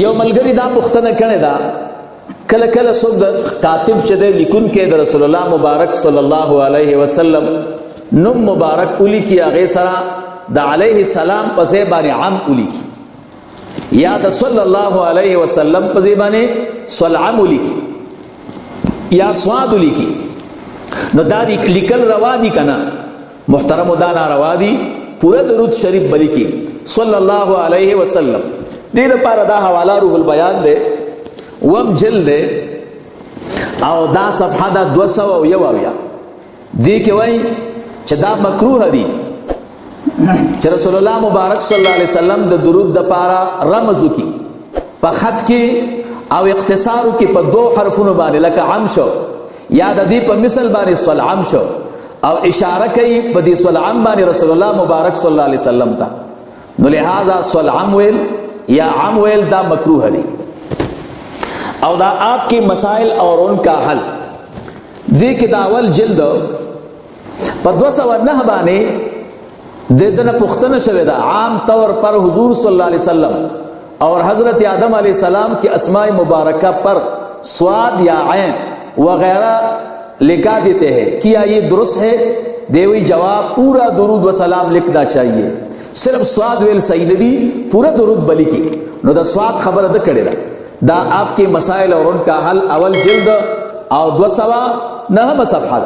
یو ملګری دا پوښتنه کړې ده کله کله څوک د کاتب چې دی لیکونکی د رسول الله مبارک صلی الله علیه وسلم نوم مبارک ولیکي هغې سره د علیه السلام په ځای باندې عم ولیکي یا د صلی الله علیه وسلم په ځای باندې صلعم ولیکي یا سواد ولیکي نو دا لیکل روا دي که نه محترمو دا ناروا دي پوره درود شریف بلیکي صلی الله علیه وسلم دې دپاره دا حواله روح البیان دی وم جلد دی او دا صفحه دا 201 دې کې وایي چې دا مکروه دي چې رسول الله مبارک صلی الله علیه وسلم د درود دپاره رمز وکړي په خط کې او اختصار وکړي په 2 حرفونو باندې لکه عم شو یا د دې په مثل باندې صلعم شو او اشاره کوي په دې صلعم باندې رسول الله مبارک صلی الله علیه وسلم ته نو لہذا صلعم ویل یا عم ویل دا مکروه دی او دا آپ کے مسائل اور ان کا حل دی کہ داول جلد پر 209 بانے دیدن پختن شویدہ عام طور پر حضور صلی اللہ علیہ وسلم اور حضرت آدم علیہ السلام کی اسماء مبارکہ پر سواد یا عین وغیرہ لکھا دیتے ہیں کیا یہ درست ہے دیوی جواب پورا درود و سلام لکھنا چاہیے صرف سواد ویل صحیح دی پورا درود بلی کی نو دا سواد خبر دا کڑے دا آپ کے مسائل اور ان کا حل اول جلد اور 209 صفحہ